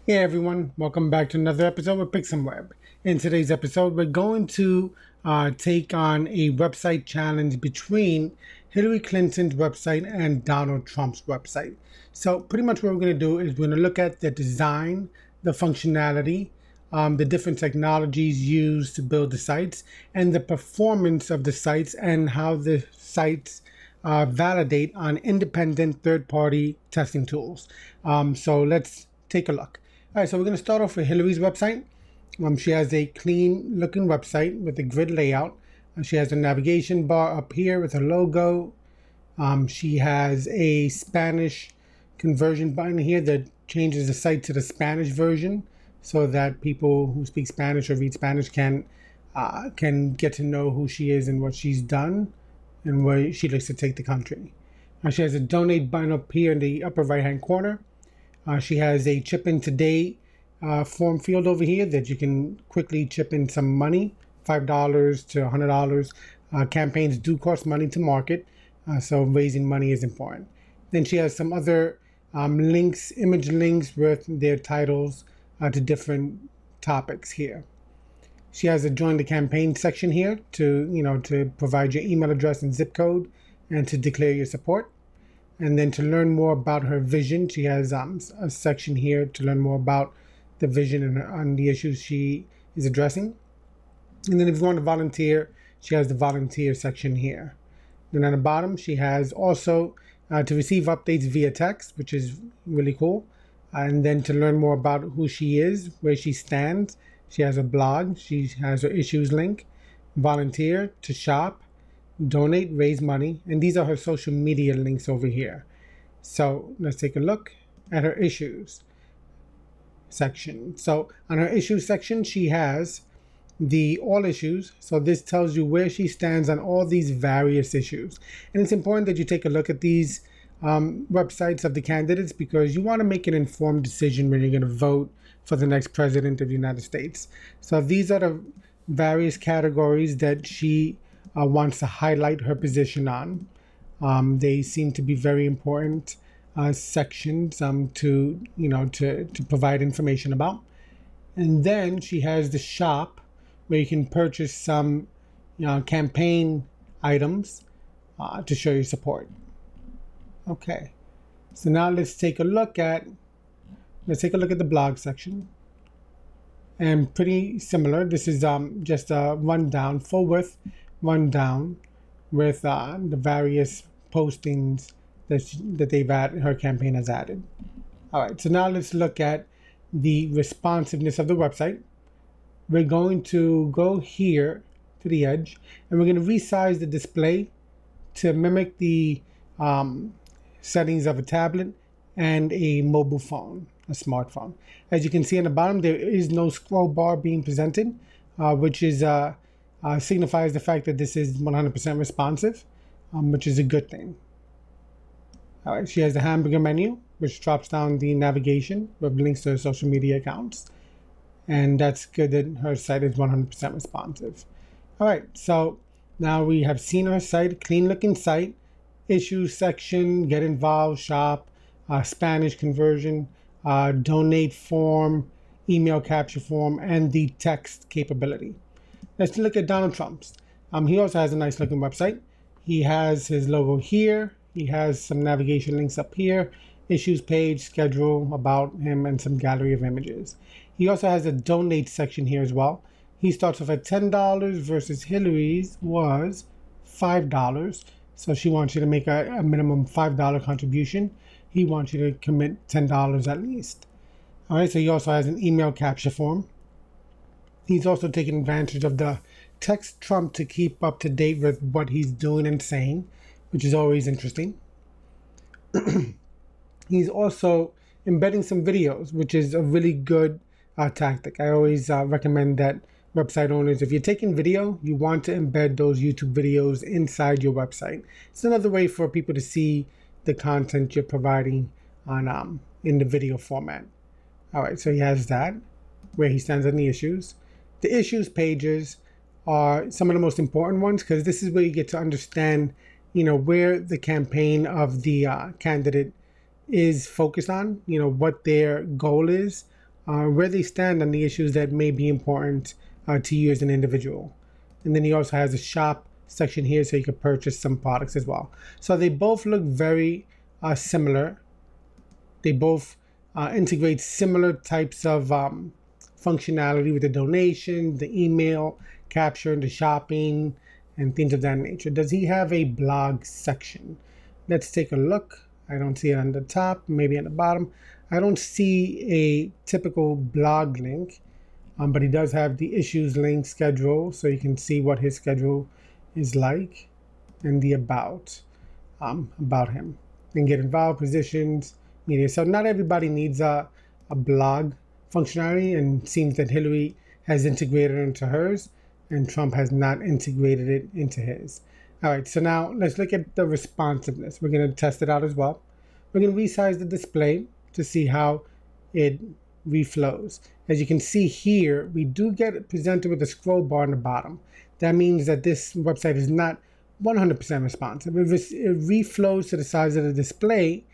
Hey everyone, welcome back to another episode of Pixel Web. In today's episode, we're going to take on a website challenge between Hillary Clinton's website and Donald Trump's website. So pretty much what we're going to do is we're going to look at the design, the functionality, the different technologies used to build the sites, and the performance of the sites and how the sites validate on independent third-party testing tools. So let's take a look. All right, so we're going to start off with Hillary's website. She has a clean looking website with a grid layout. She has a navigation bar up here with a logo. She has a Spanish conversion button here that changes the site to the Spanish version so that people who speak Spanish or read Spanish can get to know who she is and what she's done and where she looks to take the country. She has a donate button up here in the upper right hand corner. She has a chip in today form field over here that you can quickly chip in some money, $5 to $100. Campaigns do cost money to market, so raising money is important. Then she has some other links, image links with their titles to different topics here. She has a join the campaign section here to provide your email address and zip code and to declare your support. And then to learn more about her vision, she has a section here to learn more about the vision and the issues she is addressing. And then if you want to volunteer, she has the volunteer section here. Then at the bottom, she has also to receive updates via text, which is really cool. And then to learn more about who she is, where she stands, she has a blog, she has her issues link, volunteer, to shop, donate, raise money, and these are her social media links over here. So let's take a look at her issues section. So on her issues section, she has the all issues. So this tells you where she stands on all these various issues. And it's important that you take a look at these websites of the candidates because you want to make an informed decision when you're going to vote for the next president of the United States. So these are the various categories that she wants to highlight her position on. They seem to be very important sections to provide information about. And then she has the shop where you can purchase some campaign items to show your support. Okay, so now let's take a look at the blog section. And pretty similar. This is just a rundown, full width rundown with the various postings that her campaign has added. All right, so now let's look at the responsiveness of the website. We're going to go here to the edge and we're going to resize the display to mimic the settings of a tablet and a mobile phone, a smartphone. As you can see on the bottom, there is no scroll bar being presented, which is signifies the fact that this is 100% responsive, which is a good thing. All right, she has the hamburger menu, which drops down the navigation with links to her social media accounts. And that's good that her site is 100% responsive. All right, so now we have seen her site, clean looking site, issues section, get involved, shop, Spanish conversion, donate form, email capture form, and the text capability. Let's look at Donald Trump's. He also has a nice looking website. He has his logo here. He has some navigation links up here, issues page, schedule, about him, and some gallery of images. He also has a donate section here as well. He starts off at $10 versus Hillary's was $5. So she wants you to make a minimum $5 contribution. He wants you to commit $10 at least. All right, so he also has an email capture form. He's also taking advantage of the text Trump to keep up to date with what he's doing and saying, which is always interesting. He's also embedding some videos, which is a really good tactic. I always recommend that website owners, if you're taking video, you want to embed those YouTube videos inside your website. It's another way for people to see the content you're providing on in the video format. All right, so he has that, where he stands on the issues. The issues pages are some of the most important ones because this is where you get to understand, where the campaign of the candidate is focused on, what their goal is, where they stand on the issues that may be important to you as an individual. And then he also has a shop section here so you can purchase some products as well. So they both look very similar. They both integrate similar types of functionality with the donation, the email capture, the shopping, and things of that nature. Does he have a blog section? Let's take a look. I don't see it on the top, maybe on the bottom. I don't see a typical blog link, but he does have the issues link schedule, so you can see what his schedule is like, and the about him, and get involved, positions, media. So not everybody needs a blog functionality, and it seems that Hillary has integrated it into hers, and Trump has not integrated it into his. All right, so now let's look at the responsiveness. We're going to test it out as well. We're going to resize the display to see how it reflows. As you can see here, we do get presented with a scroll bar on the bottom. That means that this website is not 100% responsive. It reflows to the size of the display,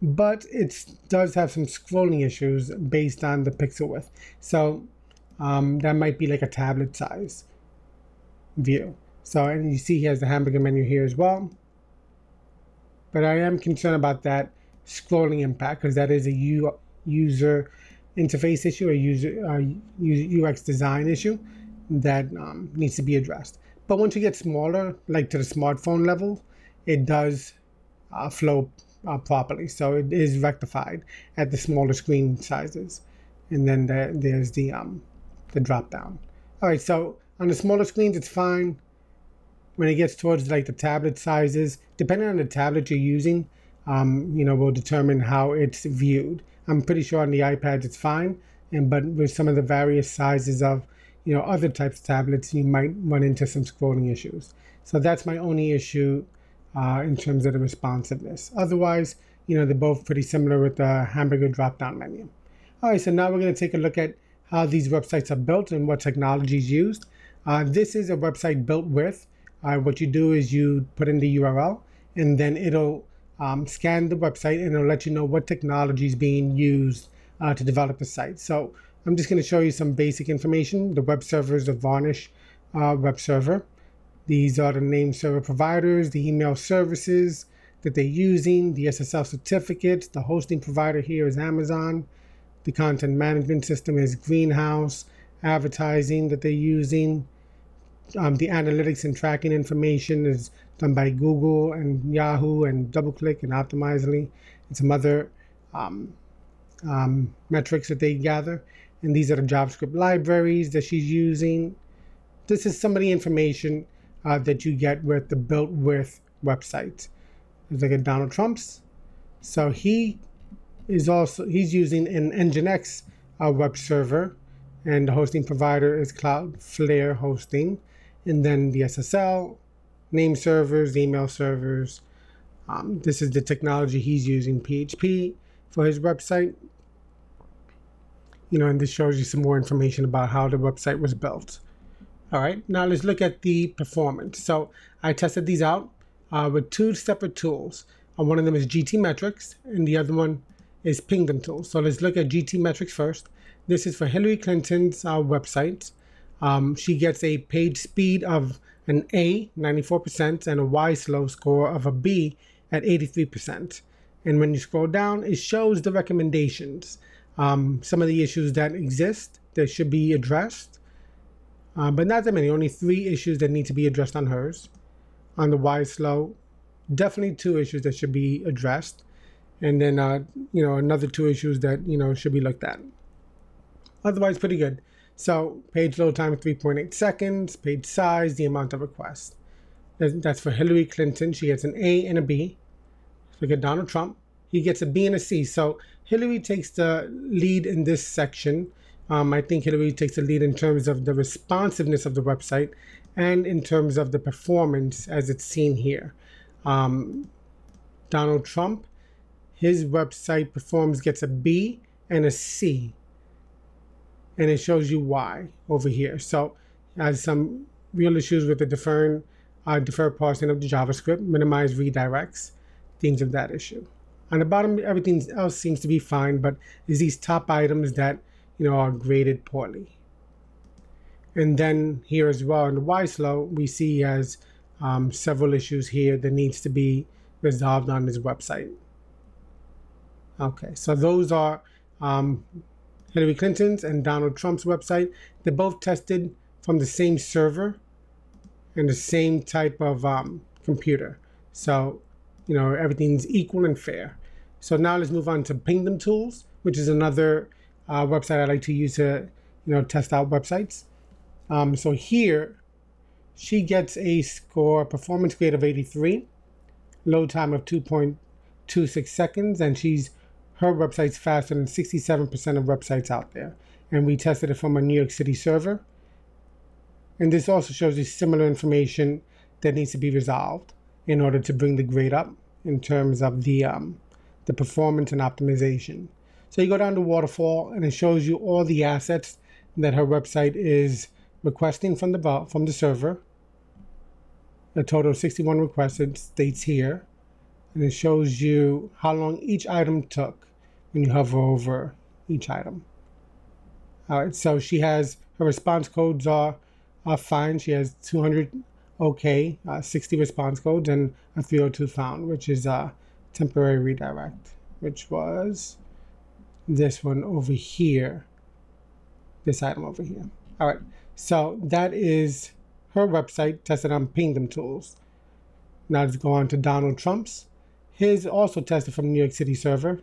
but it does have some scrolling issues based on the pixel width. So that might be like a tablet size view. So, and you see he has the hamburger menu here as well. But I am concerned about that scrolling impact, because that is a user interface issue, a UX design issue that needs to be addressed. But once you get smaller, like to the smartphone level, it does flow properly. So it is rectified at the smaller screen sizes. And then there's the drop down. All right, so on the smaller screens, it's fine. When it gets towards like the tablet sizes, depending on the tablet you're using, will determine how it's viewed. I'm pretty sure on the iPads it's fine, but with some of the various sizes of other types of tablets, you might run into some scrolling issues. So that's my only issue in terms of the responsiveness. Otherwise, they're both pretty similar with the hamburger drop-down menu. All right, so now we're going to take a look at how these websites are built and what technology is used. This is a website built with. What you do is you put in the URL, and then it'll scan the website, and it'll let you know what technology is being used to develop the site. So I'm just going to show you some basic information. The web server is the Varnish web server. These are the name server providers, the email services that they're using, the SSL certificates. The hosting provider here is Amazon. The content management system is Greenhouse. Advertising that they're using. The analytics and tracking information is done by Google and Yahoo and DoubleClick and Optimizely and some other metrics that they gather. And these are the JavaScript libraries that she's using. This is some of the information that you get with the built with website. There's like a Donald Trump's. So he's using an Nginx web server, and the hosting provider is Cloudflare Hosting. And then the SSL, name servers, email servers. This is the technology he's using, PHP, for his website. And this shows you some more information about how the website was built. All right, now let's look at the performance. So I tested these out with two separate tools. One of them is GTmetrix, and the other one is Pingdom Tools. So let's look at GTmetrix first. This is for Hillary Clinton's website. She gets a page speed of an A, 94%, and a Y slow score of a B at 83%. And when you scroll down, it shows the recommendations. Some of the issues that exist that should be addressed, but not that many. Only 3 issues that need to be addressed on hers. On the Y slow, definitely 2 issues that should be addressed. And then, another 2 issues that, should be looked at. Otherwise, pretty good. So page load time of 3.8 seconds, page size, the amount of requests. That's for Hillary Clinton. She gets an A and a B. Look at Donald Trump. He gets a B and a C. So Hillary takes the lead in this section. I think Hillary takes the lead in terms of the responsiveness of the website and in terms of the performance as it's seen here. Donald Trump, his website gets a B and a C. And it shows you why over here. So has some real issues with the deferred parsing of the JavaScript, minimize redirects, things of that issue. On the bottom, everything else seems to be fine, but it's these top items that are graded poorly. And then here as well in the Y slow, we see he has several issues here that needs to be resolved on his website. Okay, so those are Hillary Clinton's and Donald Trump's website. They're both tested from the same server and the same type of computer. So, everything's equal and fair. So now let's move on to Pingdom Tools, which is another website I like to use to, test out websites. So here, she gets a performance grade of 83, load time of 2.26 seconds, and her website's faster than 67% of websites out there. And we tested it from a New York City server. And this also shows you similar information that needs to be resolved in order to bring the grade up in terms of the performance and optimization. So you go down to waterfall, and it shows you all the assets that her website is requesting from the server. A total of 61 requests, it states here, and it shows you how long each item took when you hover over each item. All right, so she has her response codes are fine. She has 200 OK, 60 response codes, and a 302 found, which is a temporary redirect, which was this one over here, this item over here. All right, so that is her website tested on Pingdom Tools. Now let's go on to Donald Trump's. His also tested from New York City server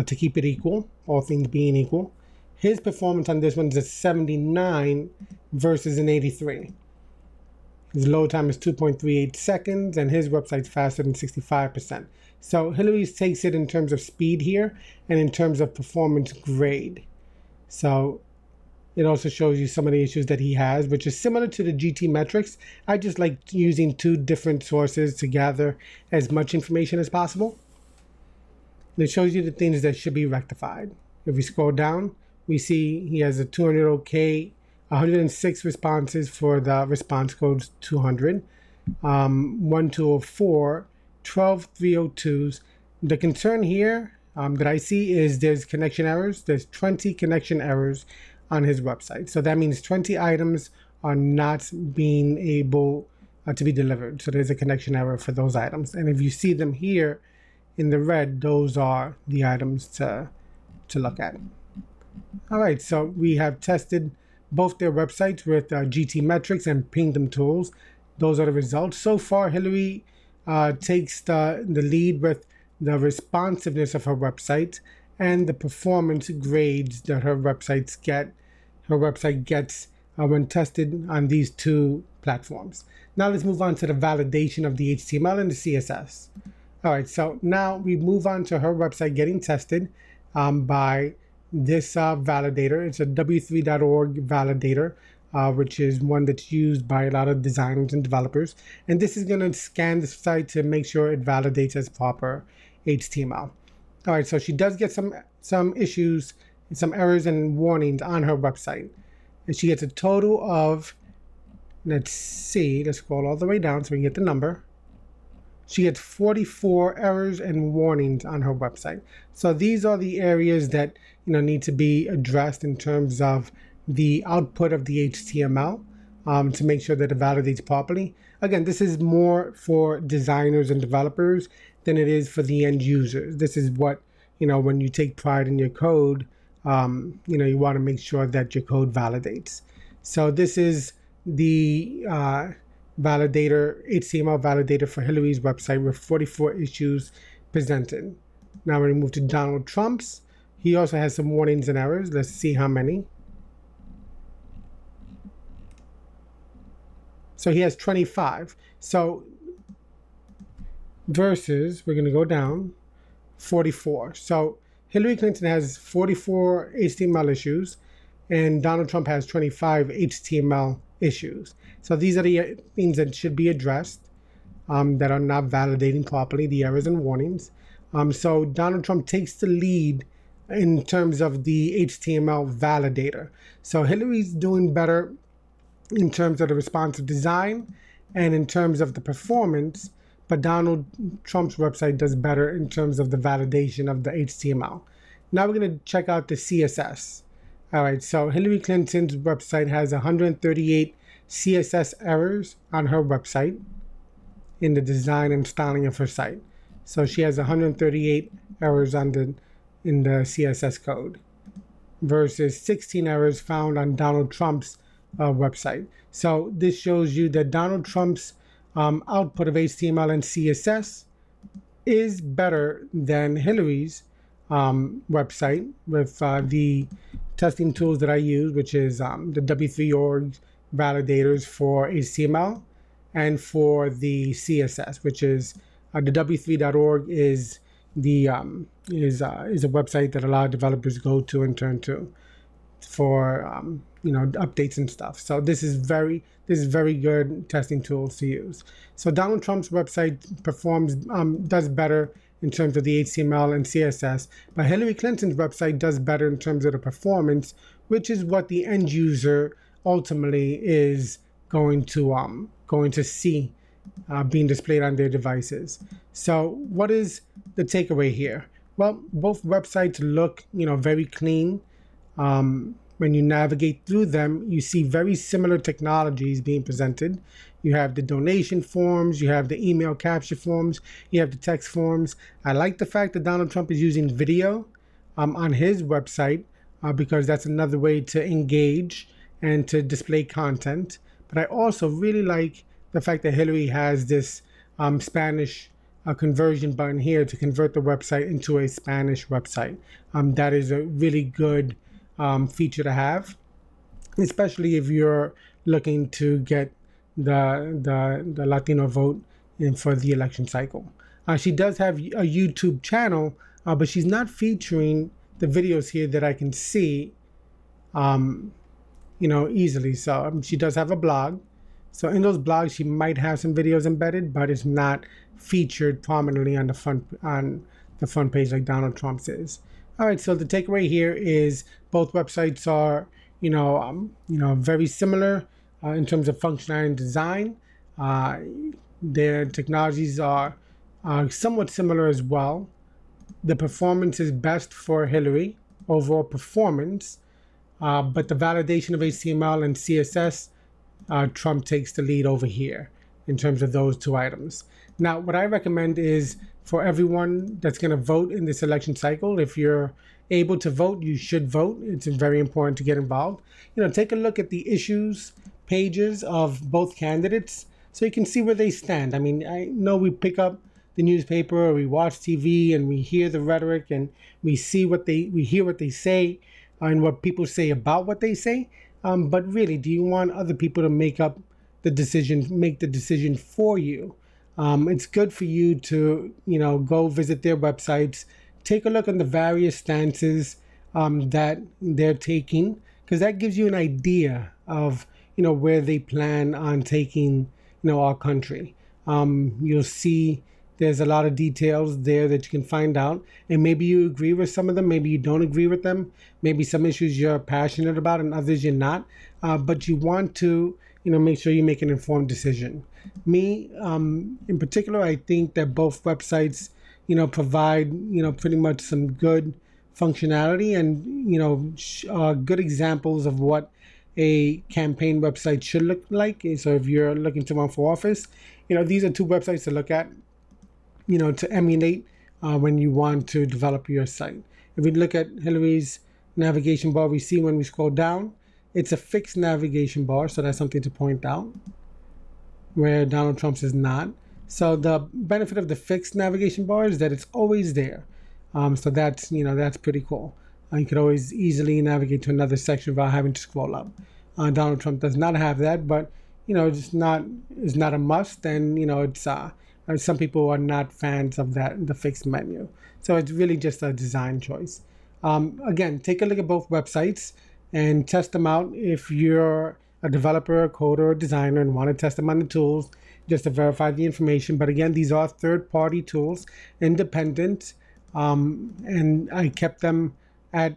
to keep it equal, all things being equal. His performance on this one is a 79 versus an 83. His load time is 2.38 seconds, and his website's faster than 65%. So Hillary's takes it in terms of speed here and in terms of performance grade. So it also shows you some of the issues that he has, which is similar to the GT metrics. I just like using two different sources to gather as much information as possible. And it shows you the things that should be rectified. If we scroll down, we see he has a 200 OK, 106 responses for the response codes 200, 1204, 12 302s. The concern here that I see is there's connection errors. There's 20 connection errors on his website. So that means 20 items are not being able to be delivered. So there's a connection error for those items. And if you see them here in the red, those are the items to look at. All right, so we have tested both their websites with GT Metrics and Pingdom Tools. Those are the results. So far, Hillary takes the lead with the responsiveness of her website and the performance grades that her website gets when tested on these two platforms. Now let's move on to the validation of the HTML and the CSS. All right, so now we move on to her website getting tested by this validator. It's a w3.org validator, which is one that's used by a lot of designers and developers. And this is going to scan the site to make sure it validates as proper HTML. All right, so she does get some issues, some errors and warnings on her website. And she gets a total of, let's scroll all the way down so we can get the number. She gets 44 errors and warnings on her website. So these are the areas that need to be addressed in terms of the output of the HTML to make sure that it validates properly. Again, this is more for designers and developers than it is for the end users. This is what, when you take pride in your code, you want to make sure that your code validates. So this is the validator, HTML validator for Hillary's website with 44 issues presented. Now we move to Donald Trump's. He also has some warnings and errors. Let's see how many. So he has 25. So versus, we're going to go down, 44. So Hillary Clinton has 44 HTML issues, and Donald Trump has 25 HTML issues. So these are the things that should be addressed that are not validating properly, the errors and warnings. So Donald Trump takes the lead in terms of the HTML validator. So Hillary's doing better in terms of the responsive design and in terms of the performance, but Donald Trump's website does better in terms of the validation of the HTML. Now we're going to check out the CSS. All right, so Hillary Clinton's website has 138 CSS errors on her website in the design and styling of her site. So she has 138 errors in the CSS code versus 16 errors found on Donald Trump's website. So this shows you that Donald Trump's output of HTML and CSS is better than Hillary's website with the testing tools that I use, which is the W3org validators for HTML and for the CSS, which is the W3.org is the is a website that a lot of developers go to and turn to for updates and stuff. So this is very good testing tools to use. So Donald Trump's website does better in terms of the HTML and CSS, but Hillary Clinton's website does better in terms of the performance, which is what the end user ultimately is going to see being displayed on their devices. So what is the takeaway here? Well, both websites look very clean. When you navigate through them, you see very similar technologies being presented. You have the donation forms, you have the email capture forms, you have the text forms. I like the fact that Donald Trump is using video on his website because that's another way to engage and to display content. But I also really like the fact that Hillary has this Spanish conversion button here to convert the website into a Spanish website. That is a really good feature to have, especially if you're looking to get the Latino vote in for the election cycle. She does have a YouTube channel, but she's not featuring the videos here that I can see easily. So she does have a blog. So in those blogs, she might have some videos embedded, but it's not featured prominently on the front page like Donald Trump's is. All right, so the takeaway here is both websites are, very similar in terms of functionality and design. Their technologies are somewhat similar as well. The performance is best for Hillary, overall performance, but the validation of HTML and CSS, Trump takes the lead over here in terms of those two items. Now, what I recommend is for everyone that's going to vote in this election cycle, if you're able to vote, you should vote. It's very important to get involved. Take a look at the issues pages of both candidates so you can see where they stand. I mean, I know we pick up the newspaper or we watch TV and we hear the rhetoric and we hear what they say and what people say about what they say. But really, do you want other people to make the decision for you? It's good for you to, go visit their websites, take a look at the various stances that they're taking, because that gives you an idea of, where they plan on taking, our country. You'll see there's a lot of details there that you can find out, and maybe you agree with some of them, maybe you don't agree with them, maybe some issues you're passionate about and others you're not, but you want to, make sure you make an informed decision. Me, in particular, I think that both websites, provide, pretty much some good functionality and, good examples of what a campaign website should look like. So if you're looking to run for office, these are two websites to look at, to emulate when you want to develop your site. If we look at Hillary's navigation bar, we see when we scroll down, it's a fixed navigation bar, so that's something to point out, where Donald Trump's is not. So the benefit of the fixed navigation bar is that it's always there. So that's pretty cool. You could always easily navigate to another section without having to scroll up. Donald Trump does not have that, but it's not a must, and it's some people are not fans of the fixed menu. So it's really just a design choice. Again, take a look at both websites and test them out if you're a developer, a coder, or designer and want to test them on the tools just to verify the information. But again, these are third-party tools, independent, and I kept them at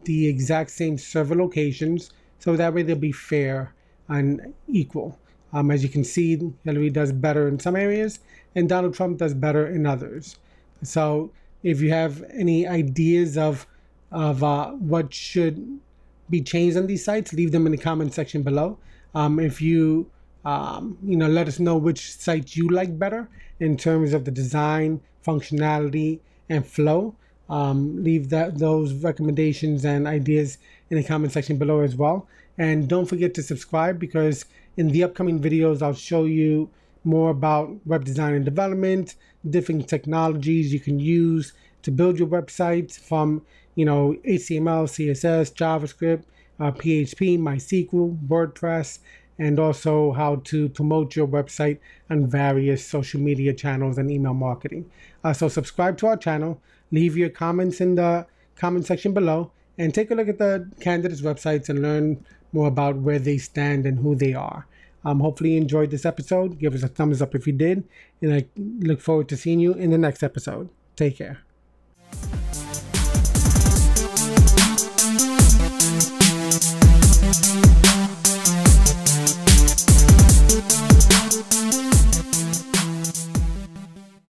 the exact same server locations so that way they'll be fair and equal. As you can see, Hillary does better in some areas and Donald Trump does better in others. So if you have any ideas of what should be changed on these sites, leave them in the comment section below. If you let us know which sites you like better in terms of the design, functionality, and flow. Leave those recommendations and ideas in the comment section below as well. And don't forget to subscribe, because in the upcoming videos, I'll show you more about web design and development, different technologies you can use to build your websites from, HTML, CSS, JavaScript, PHP, MySQL, WordPress, and also how to promote your website on various social media channels and email marketing. So subscribe to our channel, leave your comments in the comment section below, and take a look at the candidates' websites and learn more about where they stand and who they are. Hopefully you enjoyed this episode. Give us a thumbs up if you did, and I look forward to seeing you in the next episode. Take care.